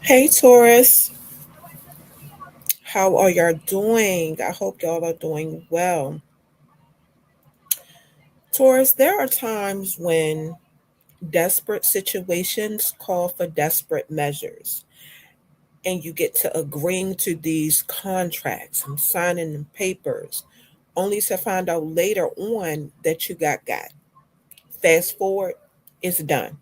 Hey Taurus, how are y'all doing? I hope y'all are doing well. Taurus, there are times when desperate situations call for desperate measures, and you get to agreeing to these contracts and signing them papers, only to find out later on that you got. Fast forward, it's done.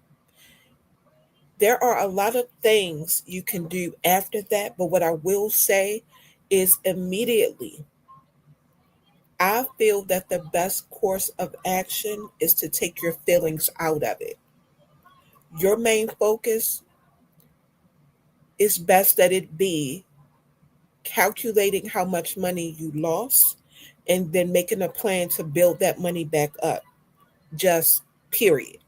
There are a lot of things you can do after that, but what I will say is immediately I feel that the best course of action is to take your feelings out of it. Your main focus is best that it be calculating how much money you lost and then making a plan to build that money back up. Just period.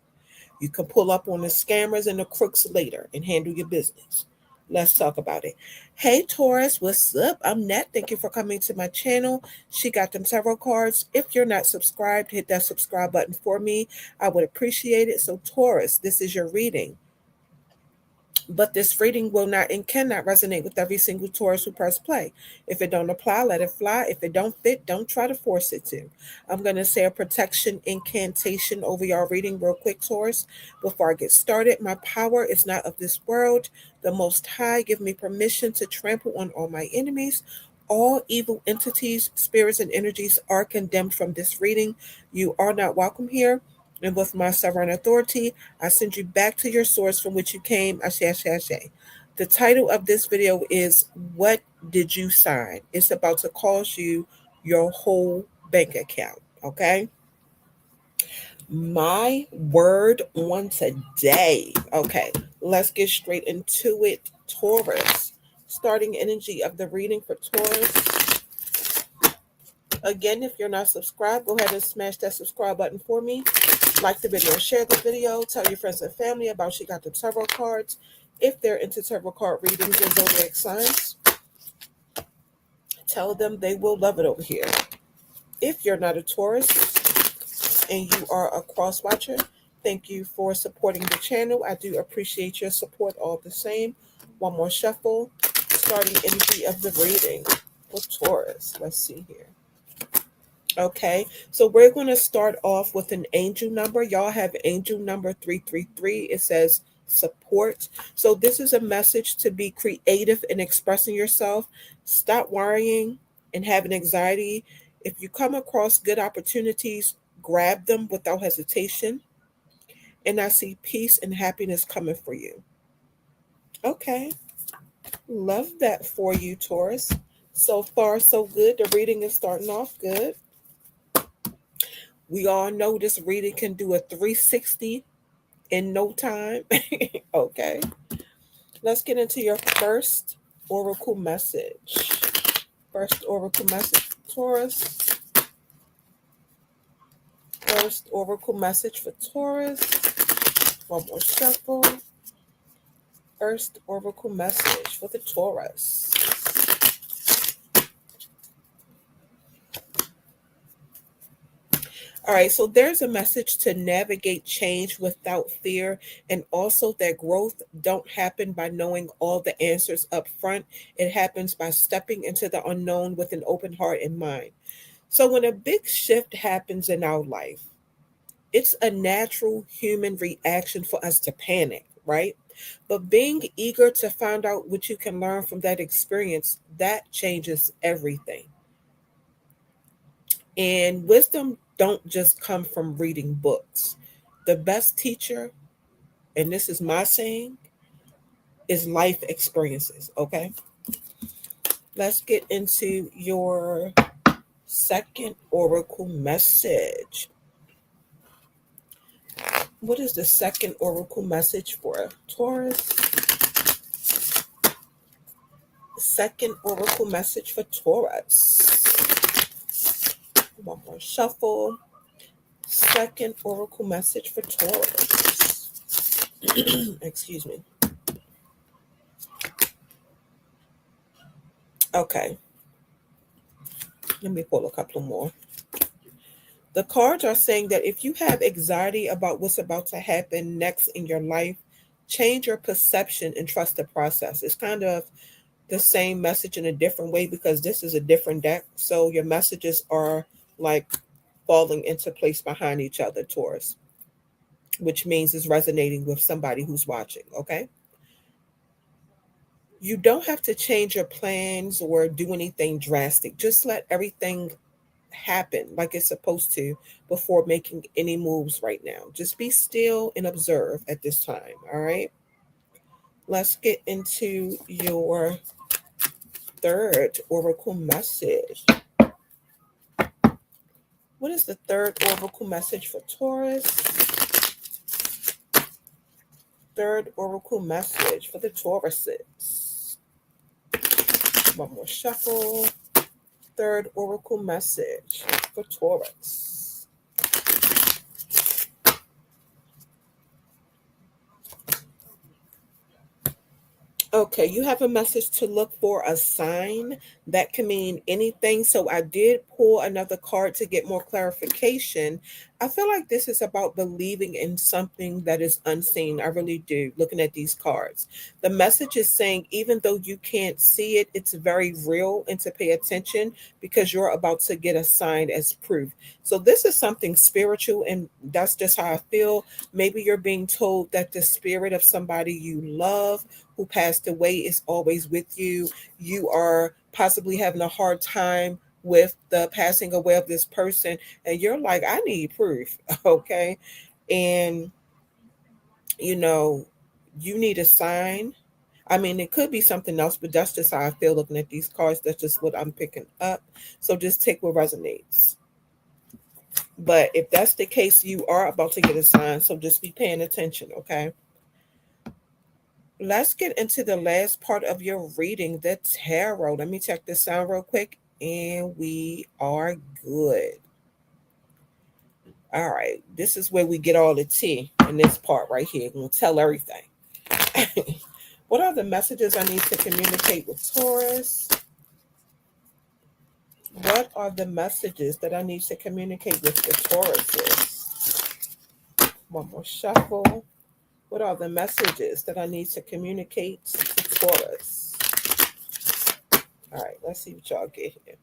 You can pull up on the scammers and the crooks later and handle your business. Let's talk about it. Hey Taurus, what's up? I'm Nat. Thank you for coming to my channel. She got them tarot cards. If you're not subscribed, hit that subscribe button for me. I would appreciate it. So Taurus, this is your reading. But this reading will not and cannot resonate with every single Taurus who press play. If it don't apply, let it fly. If it don't fit, don't try to force it to. I'm going to say a protection incantation over y'all reading real quick, Taurus. Before I get started, my power is not of this world. The Most High give me permission to trample on all my enemies. All evil entities, spirits, and energies are condemned from this reading. You are not welcome here. And with my sovereign authority, I send you back to your source from which you came. Ashe, ashe, ashe. The title of this video is What Did You Sign? It's about to cost you your whole bank account. Okay. My word on today. Okay. Let's get straight into it. Taurus. Starting energy of the reading for Taurus. Again, if you're not subscribed, go ahead and smash that subscribe button for me. Like the video, share the video, tell your friends and family about She Got the Tarot cards. If they're into tarot card readings and zodiac signs, tell them they will love it over here. If you're not a Taurus and you are a cross watcher, thank you for supporting the channel. I do appreciate your support all the same. One more shuffle, starting energy of the reading for Taurus. Let's see here. Okay, so we're going to start off with an angel number. Y'all have angel number 333. It says support. So this is a message to be creative in expressing yourself. Stop worrying and having anxiety. If you come across good opportunities, grab them without hesitation. And I see peace and happiness coming for you. Okay, love that for you, Taurus. So far, so good. The reading is starting off good. We all know this reading can do a 360 in no time. Okay. Let's get into your first oracle message. First oracle message for Taurus. First oracle message for Taurus. One more shuffle. First oracle message for the Taurus. All right, so there's a message to navigate change without fear, and also that growth don't happen by knowing all the answers up front. It happens by stepping into the unknown with an open heart and mind. So when a big shift happens in our life, it's a natural human reaction for us to panic, right? But being eager to find out what you can learn from that experience, that changes everything. And wisdom don't just come from reading books. The best teacher, and this is my saying, is life experiences. Okay. Let's get into your second oracle message. What is the second oracle message for Taurus? Second oracle message for Taurus. One more shuffle. Second oracle message for Taurus. Excuse me. Okay. Let me pull a couple more. The cards are saying that if you have anxiety about what's about to happen next in your life, Change your perception and trust the process. It's kind of the same message in a different way because this is a different deck. So your messages are like falling into place behind each other, Taurus, which means it's resonating with somebody who's watching. Okay. You don't have to change your plans or do anything drastic. Just let everything happen like it's supposed to before making any moves right now. Just be still and observe at this time. All right. Let's get into your third oracle message. What is the third oracle message for Taurus? Third oracle message for the Tauruses. One more shuffle. Third oracle message for Taurus. Okay, you have a message to look for a sign. That can mean anything. So I did pull another card to get more clarification. I feel like this is about believing in something that is unseen. I really do, looking at these cards. The message is saying, even though you can't see it, it's very real and to pay attention because you're about to get a sign as proof. So this is something spiritual, and that's just how I feel. Maybe you're being told that the spirit of somebody you love who passed away is always with you. You are possibly having a hard time with the passing away of this person, and you're like, I need proof. Okay. And, you know, you need a sign. I mean, it could be something else, but that's just how I feel looking at these cards. That's just what I'm picking up. So just take what resonates. But if that's the case, you are about to get a sign. So just be paying attention. Okay. Let's get into the last part of your reading, the tarot. Let me check this sound real quick, and we are good. All right, this is where we get all the tea in this part right here. We'll tell everything. What are the messages I need to communicate with Taurus? What are the messages that I need to communicate with the Tauruses? One more shuffle. What are the messages that I need to communicate to Taurus? All right, let's see what y'all get here.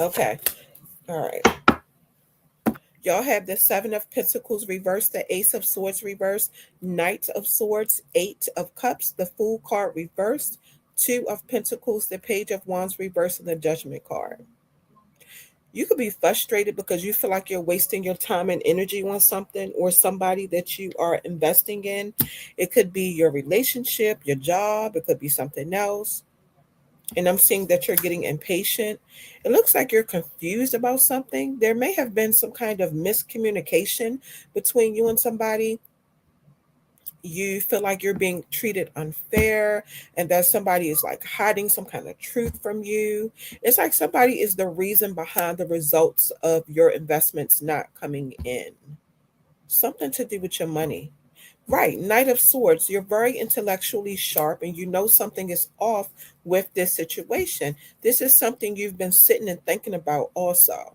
Okay. All right. Y'all have the Seven of Pentacles reversed, the Ace of Swords reversed, Knight of Swords, Eight of Cups, the Fool card reversed, Two of Pentacles, the Page of Wands reversed, and the Judgment card. You could be frustrated because you feel like you're wasting your time and energy on something or somebody that you are investing in. It could be your relationship, your job, it could be something else. And I'm seeing that you're getting impatient. It looks like you're confused about something. There may have been some kind of miscommunication between you and somebody. You feel like you're being treated unfair and that somebody is like hiding some kind of truth from you. It's like somebody is the reason behind the results of your investments not coming in. Something to do with your money. Right, Knight of Swords, you're very intellectually sharp and you know something is off with this situation. This is something you've been sitting and thinking about also.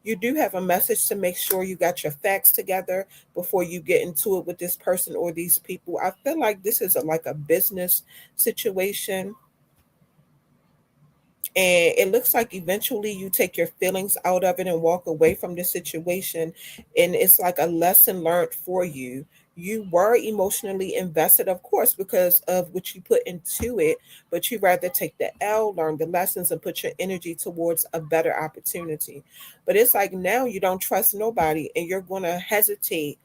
You do have a message to make sure you got your facts together before you get into it with this person or these people. I feel like this is like a business situation, and it looks like eventually you take your feelings out of it and walk away from the situation, and it's like a lesson learned for you. You were emotionally invested, of course, because of what you put into it, but you rather take the L, learn the lessons, and put your energy towards a better opportunity. But it's like now you don't trust nobody and you're going to hesitate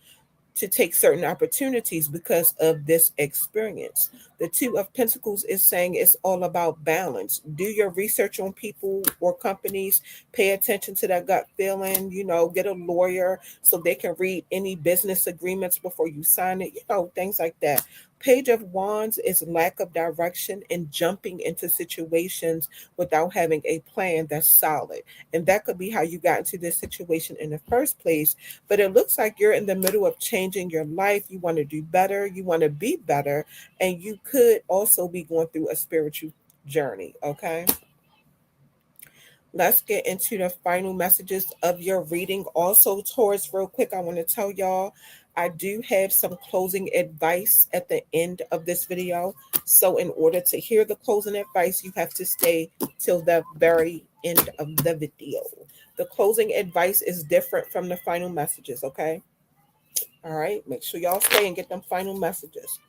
to take certain opportunities because of this experience. The Two of Pentacles is saying it's all about balance. Do your research on people or companies, pay attention to that gut feeling, get a lawyer so they can read any business agreements before you sign it, things like that. Page of Wands is lack of direction and jumping into situations without having a plan that's solid. And that could be how you got into this situation in the first place, but it looks like you're in the middle of changing your life. You want to do better, you want to be better, and you could also be going through a spiritual journey. Okay. Let's get into the final messages of your reading. Also, Taurus, real quick, I want to tell y'all I do have some closing advice at the end of this video. So, in order to hear the closing advice, you have to stay till the very end of the video. The closing advice is different from the final messages, okay? All right, make sure y'all stay and get them final messages.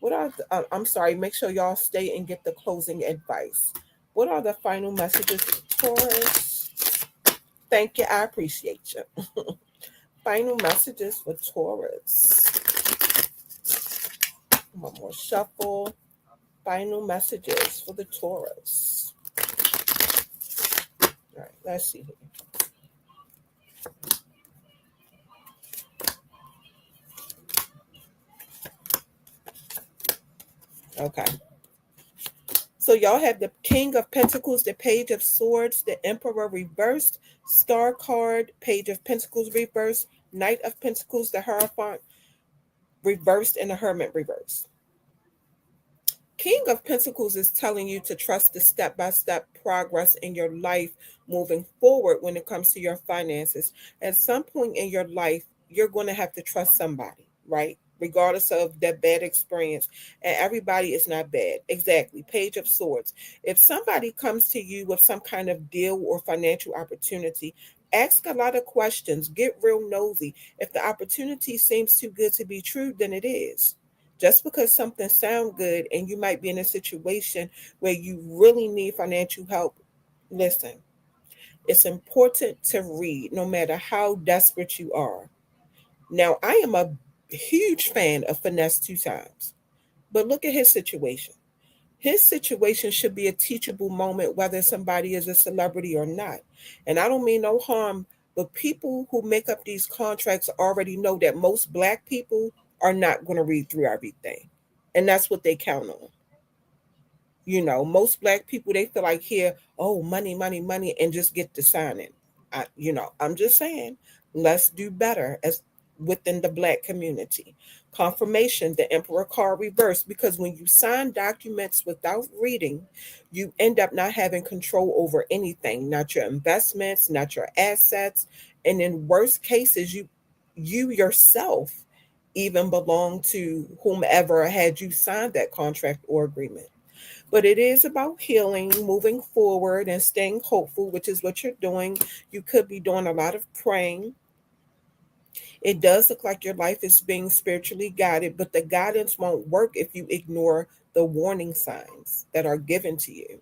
What are I'm sorry, make sure y'all stay and get the closing advice. What are the final messages, Taurus? Thank you. I appreciate you. Final messages for Taurus. One more shuffle. Final messages for the Taurus. All right, let's see here. Okay. So y'all have the King of Pentacles, the Page of Swords, the Emperor reversed, Star card, Page of Pentacles reversed, Knight of Pentacles, the Hierophant reversed, and the Hermit reversed. King of Pentacles is telling you to trust the step-by-step progress in your life moving forward when it comes to your finances. At some point in your life, you're going to have to trust somebody, right? Regardless of that bad experience. And everybody is not bad. Exactly. Page of Swords. If somebody comes to you with some kind of deal or financial opportunity, ask a lot of questions. Get real nosy. If the opportunity seems too good to be true, then it is. Just because something sounds good and you might be in a situation where you really need financial help, listen, it's important to read no matter how desperate you are. Now, I am a huge fan of Finesse Two Times, but look at his situation. His situation should be a teachable moment, whether somebody is a celebrity or not. And I don't mean no harm, but people who make up these contracts already know that most Black people are not going to read through everything. And that's what they count on. Most Black people, they feel like here, oh, money, money, money, and just get to signing. I'm just saying, let's do better as within the Black community. Confirmation, the Emperor card reversed, because when you sign documents without reading, you end up not having control over anything, not your investments, not your assets, and in worst cases, you yourself even belong to whomever had you signed that contract or agreement. But it is about healing, moving forward, and staying hopeful, which is what you're doing. You could be doing a lot of praying. It does look like your life is being spiritually guided, but the guidance won't work if you ignore the warning signs that are given to you.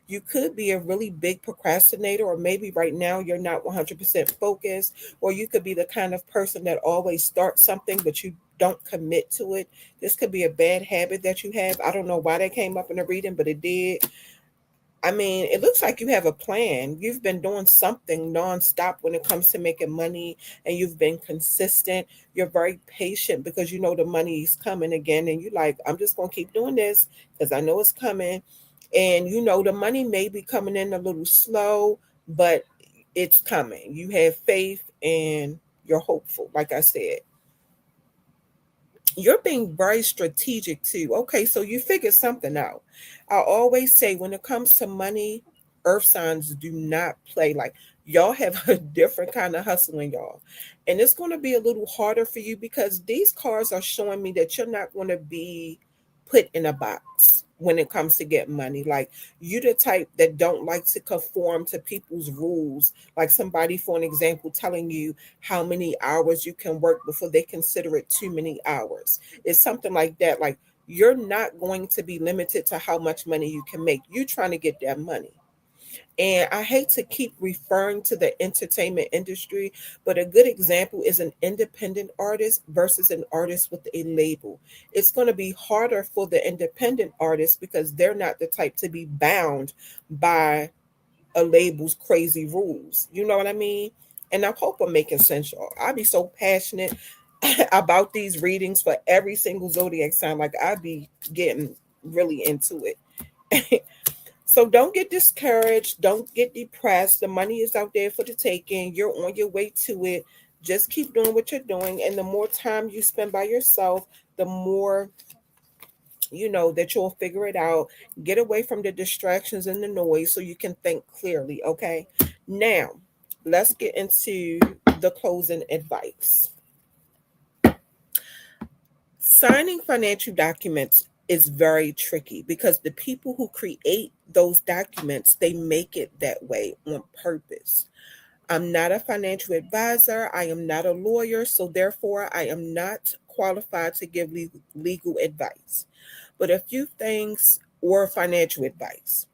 You could be a really big procrastinator, or maybe right now you're not 100% focused, or you could be the kind of person that always starts something but you don't commit to it. This could be a bad habit that you have. I don't know why that came up in the reading, but it did. I mean, it looks like you have a plan. You've been doing something nonstop when it comes to making money, and you've been consistent. You're very patient because you know the money is coming again. And you're like, I'm just going to keep doing this because I know it's coming. And you know, the money may be coming in a little slow, but it's coming. You have faith and you're hopeful, like I said. You're being very strategic too. Okay, so you figured something out. I always say when it comes to money, earth signs do not play. Like, y'all have a different kind of hustle in y'all. And it's going to be a little harder for you because these cards are showing me that you're not going to be put in a box when it comes to get money. Like, you the type that don't like to conform to people's rules. Like somebody, for an example, telling you how many hours you can work before they consider it too many hours. It's something like that. Like, you're not going to be limited to how much money you can make. You're trying to get that money. And I hate to keep referring to the entertainment industry, but a good example is an independent artist versus an artist with a label. It's going to be harder for the independent artist because they're not the type to be bound by a label's crazy rules. You know what I mean? And I hope I'm making sense, y'all. I be so passionate about these readings for every single zodiac sign. Like, I be getting really into it. So don't get discouraged. Don't get depressed. The money is out there for the taking. You're on your way to it. Just keep doing what you're doing. And the more time you spend by yourself, the more that you'll figure it out. Get away from the distractions and the noise so you can think clearly, okay? Now, let's get into the closing advice. Signing financial documents is very tricky because the people who create those documents, they make it that way on purpose. I'm not a financial advisor. I am not a lawyer. So, therefore, I am not qualified to give legal advice. But a few things, or financial advice.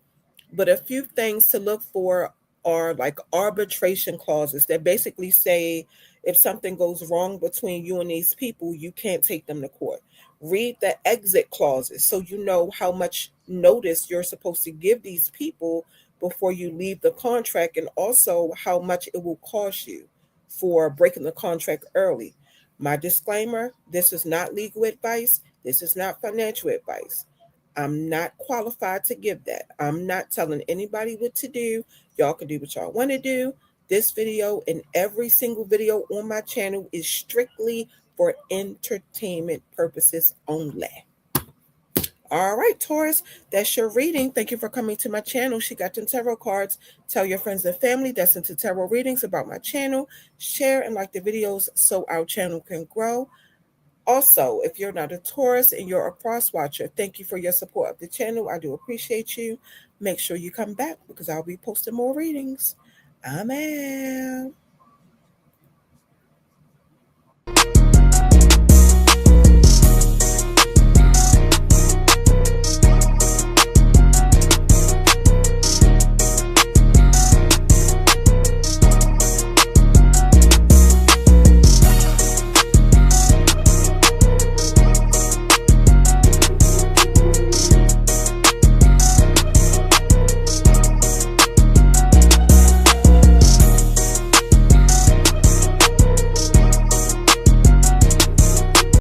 But a few things to look for are like arbitration clauses that basically say if something goes wrong between you and these people, you can't take them to court. Read the exit clauses so you know how much notice you're supposed to give these people before you leave the contract, and also how much it will cost you for breaking the contract early. My disclaimer: this is not legal advice, this is not financial advice. I'm not qualified to give that. I'm not telling anybody what to do. Y'all can do what y'all want to do. This video and every single video on my channel is strictly for entertainment purposes only. All right, Taurus, that's your reading. Thank you for coming to my channel. She got them tarot cards. Tell your friends and family that's into tarot readings about my channel. Share and like the videos so our channel can grow. Also, if you're not a Taurus and you're a cross watcher, thank you for your support of the channel. I do appreciate you. Make sure you come back because I'll be posting more readings. I'm out.